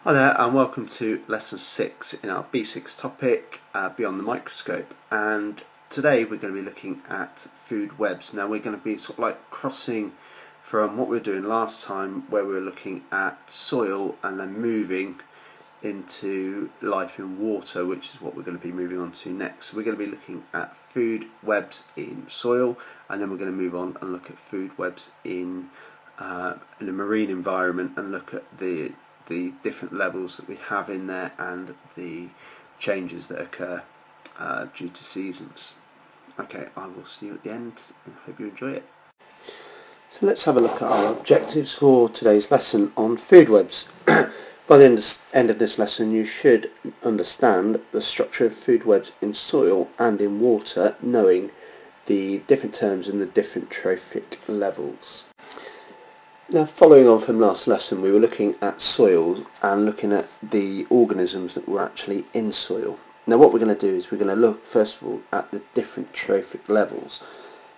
Hi there and welcome to lesson 6 in our B6 topic, Beyond the Microscope, and today we're going to be looking at food webs. Now we're going to be sort of like crossing from what we were doing last time where we were looking at soil and then moving into life in water, which is what we're going to be moving on to next. So we're going to be looking at food webs in soil, and then we're going to move on and look at food webs in a marine environment and look at the different levels that we have in there and the changes that occur due to seasons. Okay, I will see you at the end. I hope you enjoy it. So let's have a look at our objectives for today's lesson on food webs. By the end of this lesson you should understand the structure of food webs in soil and in water, knowing the different terms and the different trophic levels. Now, following on from last lesson, we were looking at soils and looking at the organisms that were actually in soil. Now what we're going to do is we're going to look first of all at the different trophic levels.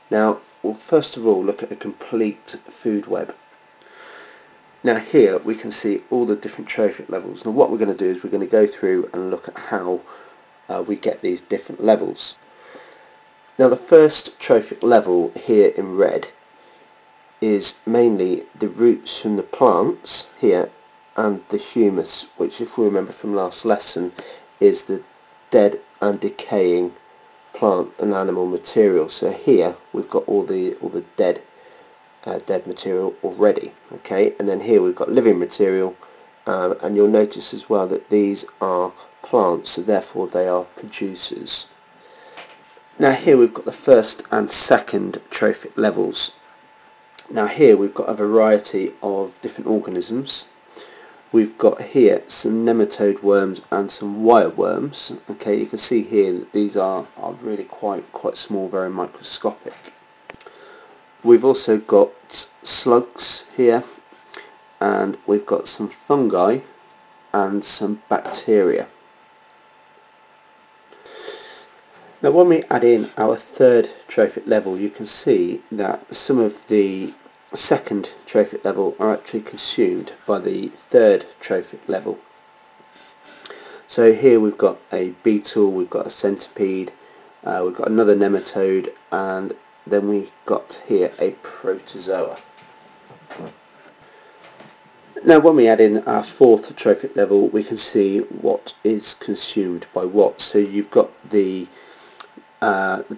Now we'll first of all look at a complete food web. Now here we can see all the different trophic levels. Now what we're going to do is we're going to go through and look at how we get these different levels. Now the first trophic level here in red is mainly the roots from the plants here and the humus, which, if we remember from last lesson, is the dead and decaying plant and animal material. So here we've got all the dead material already. Okay, and then here we've got living material, and you'll notice as well that these are plants, so therefore they are producers. Now here we've got the first and second trophic levels. Now here we've got a variety of different organisms. We've got here some nematode worms and some wire worms. Okay, you can see here that these are really quite small, very microscopic. We've also got slugs here, and we've got some fungi and some bacteria. Now when we add in our third trophic level, you can see that some of the second trophic level are actually consumed by the third trophic level. So here we've got a beetle, we've got a centipede, we've got another nematode, and then we've got here a protozoa. Now when we add in our fourth trophic level, we can see what is consumed by what. So you've got the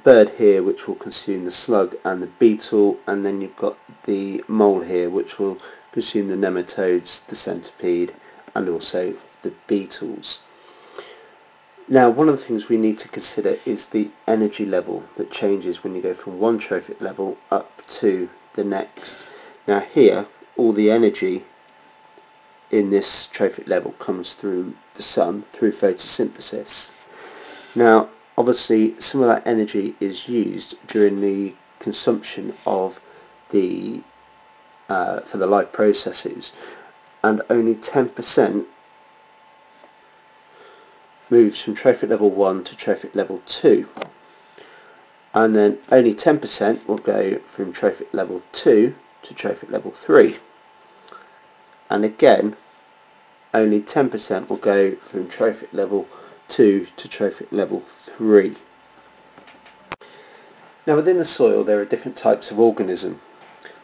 bird here, which will consume the slug and the beetle, and then you've got the mole here, which will consume the nematodes, the centipede, and also the beetles. Now one of the things we need to consider is the energy level that changes when you go from one trophic level up to the next. Now here all the energy in this trophic level comes through the sun, through photosynthesis. Now obviously some of that energy is used during the consumption of the for the life processes, and only 10% moves from trophic level 1 to trophic level 2, and then only 10% will go from trophic level 2 to trophic level 3, and again only 10% will go from trophic level 2 to trophic level 3. Now within the soil there are different types of organism.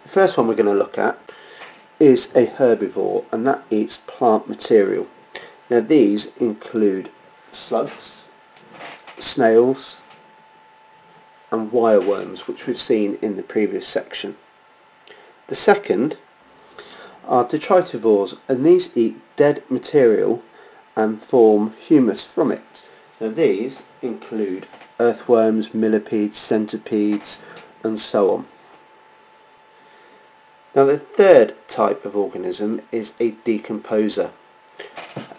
The first one we're going to look at is a herbivore, and that eats plant material. Now these include slugs, snails and wire worms, which we've seen in the previous section. The second are detritivores, and these eat dead material and form humus from it. Now these include earthworms, millipedes, centipedes, and so on. Now the third type of organism is a decomposer,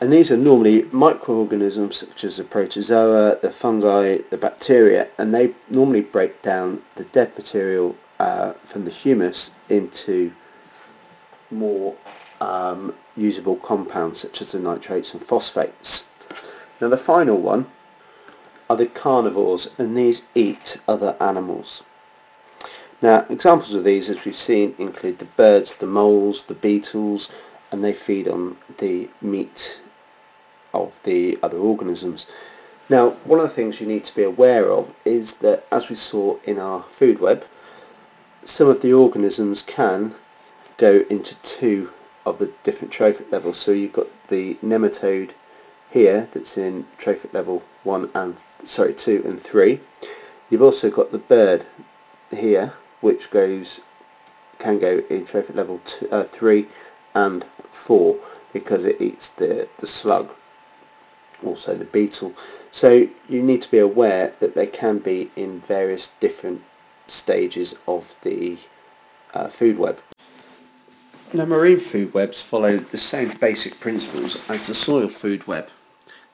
and these are normally microorganisms such as the protozoa, the fungi, the bacteria, and they normally break down the dead material from the humus into more usable compounds such as the nitrates and phosphates. Now the final one are the carnivores, and these eat other animals. Now examples of these, as we've seen, include the birds, the moles, the beetles, and they feed on the meat of the other organisms. Now, one of the things you need to be aware of is that, as we saw in our food web, some of the organisms can go into two of the different trophic levels. So you've got the nematode here that's in trophic level 2 and 3. You've also got the bird here, which can go in trophic level 3 and 4 because it eats the slug, also the beetle. So you need to be aware that they can be in various different stages of the food web. Now, marine food webs follow the same basic principles as the soil food web.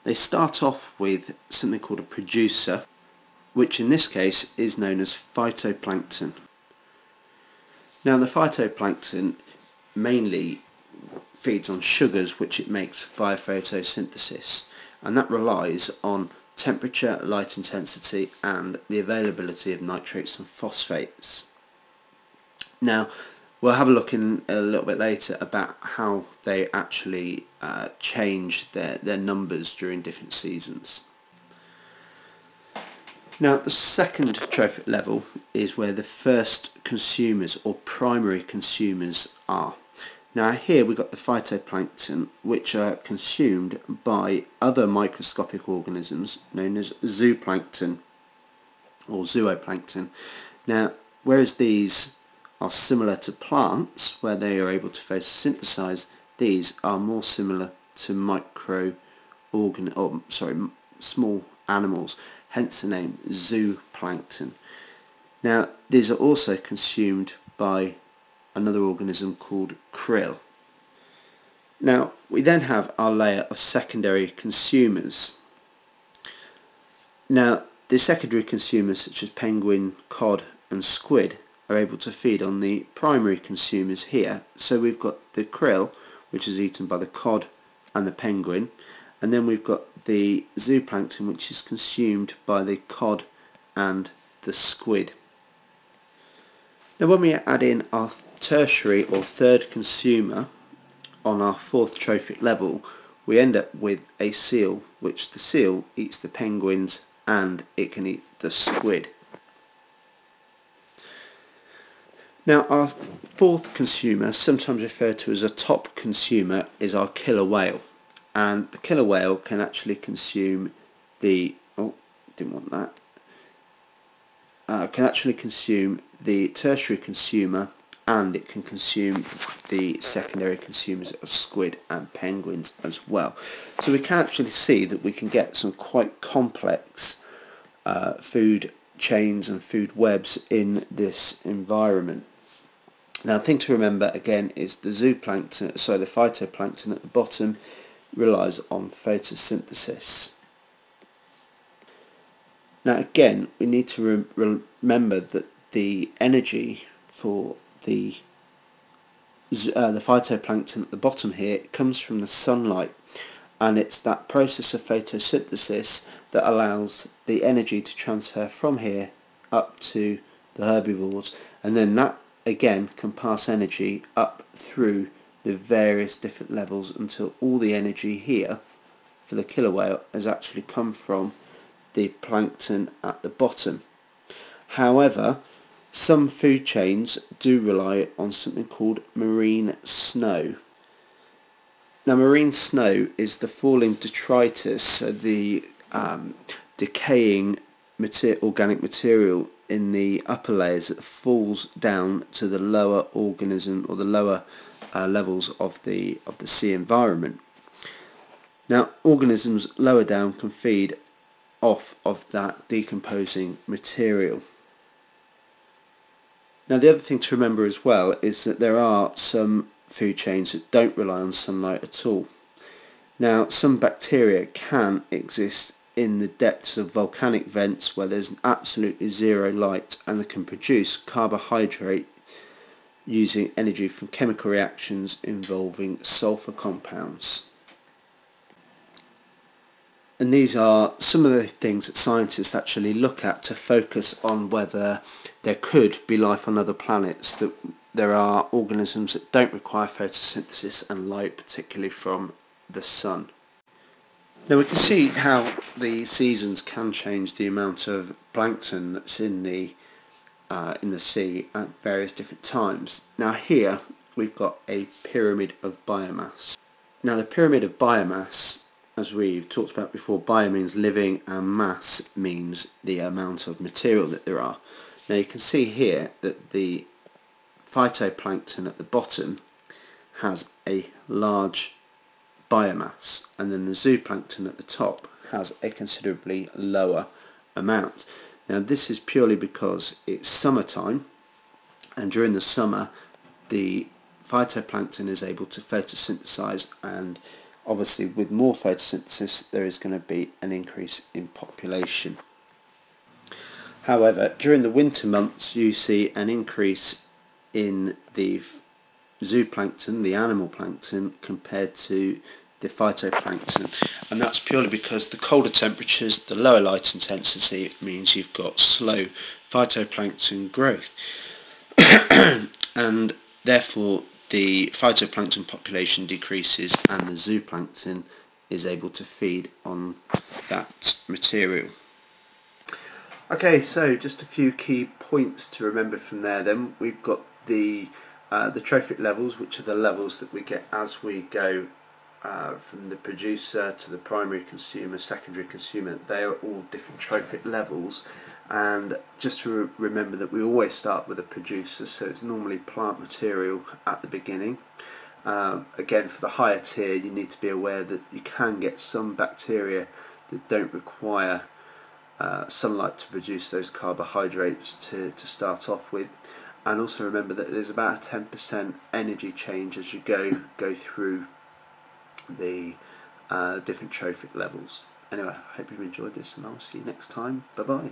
They start off with something called a producer, which in this case is known as phytoplankton. Now, the phytoplankton mainly feeds on sugars which it makes via photosynthesis, and that relies on temperature, light intensity and the availability of nitrates and phosphates. Now, we'll have a look in a little bit later about how they actually change their numbers during different seasons. Now, the second trophic level is where the first consumers or primary consumers are. Now, here we've got the phytoplankton, which are consumed by other microscopic organisms known as zooplankton or zooplankton. Now, whereas these are similar to plants, where they are able to photosynthesize, these are more similar to small animals, hence the name zooplankton. Now, these are also consumed by another organism called krill. Now, we then have our layer of secondary consumers. Now, the secondary consumers such as penguin, cod and squid are able to feed on the primary consumers here. So we've got the krill, which is eaten by the cod and the penguin, and then we've got the zooplankton, which is consumed by the cod and the squid. Now, when we add in our tertiary or third consumer on our fourth trophic level, we end up with a seal, which the seal eats the penguins and it can eat the squid. Now, our fourth consumer, sometimes referred to as a top consumer, is our killer whale, and the killer whale can actually consume the tertiary consumer, and it can consume the secondary consumers of squid and penguins as well. So we can actually see that we can get some quite complex food chains and food webs in this environment. Now, the thing to remember again is the phytoplankton at the bottom relies on photosynthesis. Now, again, we need to remember that the energy for the phytoplankton at the bottom here comes from the sunlight, and it's that process of photosynthesis that allows the energy to transfer from here up to the herbivores, and then that again can pass energy up through the various different levels until all the energy here for the killer whale has actually come from the plankton at the bottom. However, some food chains do rely on something called marine snow. Now, marine snow is the falling detritus, so the decaying organic material in the upper layers that falls down to the lower organism or the lower levels of the sea environment. Now, organisms lower down can feed off of that decomposing material. Now, the other thing to remember as well is that there are some food chains that don't rely on sunlight at all. Now, some bacteria can exist in the depths of volcanic vents where there's absolutely zero light, and they can produce carbohydrate using energy from chemical reactions involving sulfur compounds. And these are some of the things that scientists actually look at to focus on whether there could be life on other planets that there are organisms that don't require photosynthesis and light, particularly from the sun. Now we can see how the seasons can change the amount of plankton that's in the sea at various different times. Now here we've got a pyramid of biomass. Now the pyramid of biomass, as we've talked about before, bio means living and mass means the amount of material that there are. Now you can see here that the phytoplankton at the bottom has a large biomass, and then the zooplankton at the top has a considerably lower amount. Now this is purely because it's summertime, and during the summer the phytoplankton is able to photosynthesize, and obviously with more photosynthesis there is going to be an increase in population. However, during the winter months you see an increase in the zooplankton, the animal plankton, compared to the phytoplankton, and that's purely because the colder temperatures, the lower light intensity, means you've got slow phytoplankton growth and therefore the phytoplankton population decreases and the zooplankton is able to feed on that material. Okay, so just a few key points to remember from there then. We've got the trophic levels, which are the levels that we get as we go from the producer to the primary consumer, secondary consumer. They are all different trophic levels, and just to remember that we always start with a producer, so it's normally plant material at the beginning. Again, for the higher tier you need to be aware that you can get some bacteria that don't require sunlight to produce those carbohydrates to start off with, and also remember that there's about a 10% energy change as you go through the different trophic levels. Anyway, I hope you've enjoyed this, and I'll see you next time. Bye bye.